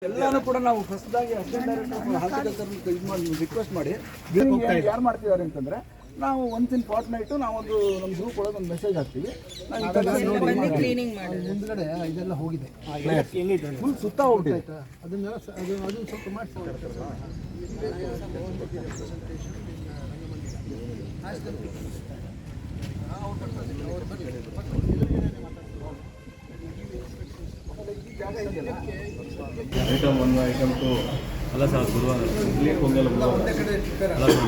ಎಲ್ಲಾನು ಕೂಡ ನಾವು ಫಸ್ಟ್ದಾಗಿ ಅಸಿಸ್ಟೆಂಟ್ ಡೈರೆಕ್ಟರ್ ಹಾರ್ಟಿಕಲ್ಚರ್ ಇದು ಮಾಡಿ ರಿಕ್ವೆಸ್ಟ್ ಮಾಡಿ ಯಾರು ಮಾಡ್ತಿದ್ದಾರೆ ಅಂತಂದ್ರೆ ನಾವು ಒನ್ಸ್ ಇನ್ ಫಾರ್ಟ್ ನೈಟು ನಾವೊಂದು ನಮ್ಮ ಗ್ರೂಪ್ ಒಳಗೆ ಒಂದು ಮೆಸೇಜ್ ಹಾಕ್ತೀವಿ. ಮುಂದ್ಗಡೆ ಇದೆಲ್ಲ ಹೋಗಿದೆ, ಫುಲ್ ಸುತ್ತ ಹೋಗ್ಬಿಟ್ಟಿದೆ. ಅದನ್ನೆಲ್ಲ ಅದು ಸ್ವಲ್ಪ ಮಾಡಿಸ್ತಾರೆ. ಐಟಮ್ 1 ಐಟಮ್ 2 ಅಲ್ಲ ಸರ್, ಗುರುವಾರ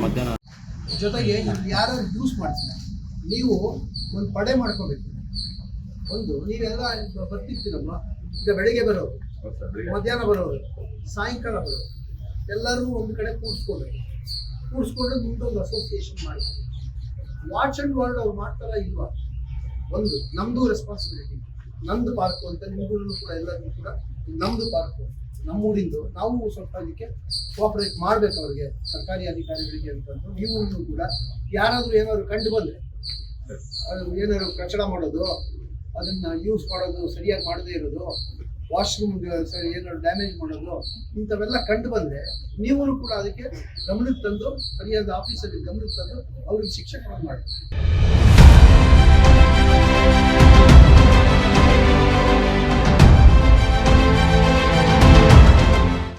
ಮಧ್ಯಾಹ್ನ ಜೊತೆಗೆ ಯಾರು ಯೂಸ್ ಮಾಡ್ತೀರ ನೀವು ಒಂದು ಪಡೆ ಮಾಡ್ಕೋಬೇಕು. ಒಂದು ನೀವೆಲ್ಲ ಬರ್ತಿರ್ತೀರಲ್ವ, ಈಗ ಬೆಳಿಗ್ಗೆ ಬರೋರು, ಮಧ್ಯಾಹ್ನ ಬರೋರು, ಸಾಯಂಕಾಲ ಬರೋರು, ಎಲ್ಲರೂ ಒಂದು ಕಡೆ ಕೂಡಿಸ್ಕೊಂಡು ನಿಮ್ದೊಂದು ಅಸೋಸಿಯೇಷನ್ ಮಾಡ್ತೀವಿ. ವಾಚ್ ಅಂಡ್ ವರ್ಡ್ ಅವ್ರು ಮಾಡ್ತಾರ ಇಲ್ವಾ? ಒಂದು ನಮ್ದು ರೆಸ್ಪಾನ್ಸಿಬಿಲಿಟಿ, ನಮ್ದು ಪಾರ್ಕು ಅಂತ ನಿಮ್ಗೂ ಕೂಡ ಎಲ್ಲರಿಗೂ ಕೂಡ ನಮ್ದು ಪಾರ್ಕು, ನಮ್ಮೂರಿಂದು, ನಾವು ಸ್ವಲ್ಪ ಇದಕ್ಕೆ ಕೋಆಪರೇಟ್ ಮಾಡ್ಬೇಕು ಅವ್ರಿಗೆ, ಸರ್ಕಾರಿ ಅಧಿಕಾರಿಗಳಿಗೆ ಅಂತಂದು. ನೀವು ಕೂಡ ಯಾರಾದ್ರೂ ಏನಾದ್ರು ಕಂಡು ಬಂದ್ರೆ ಅದು ಏನಾದ್ರು ಕಚಡ ಮಾಡೋದು, ಅದನ್ನ ಯೂಸ್ ಮಾಡೋದು ಸರಿಯಾಗಿ ಮಾಡದೇ ಇರೋದು, ವಾಶ್ರೂಮ್ ಏನಾದ್ರು ಡ್ಯಾಮೇಜ್ ಮಾಡೋದು, ಇಂಥವೆಲ್ಲ ಕಂಡು ಬಂದ್ರೆ ನೀವು ಕೂಡ ಅದಕ್ಕೆ ಗಮನಕ್ಕೆ ತಂದು ಸರಿಯಾದ ಆಫೀಸಲ್ಲಿ ಗಮನಕ್ಕೆ ತಂದು ಅವ್ರಿಗೆ ಶಿಕ್ಷೆ ಮಾಡಿ.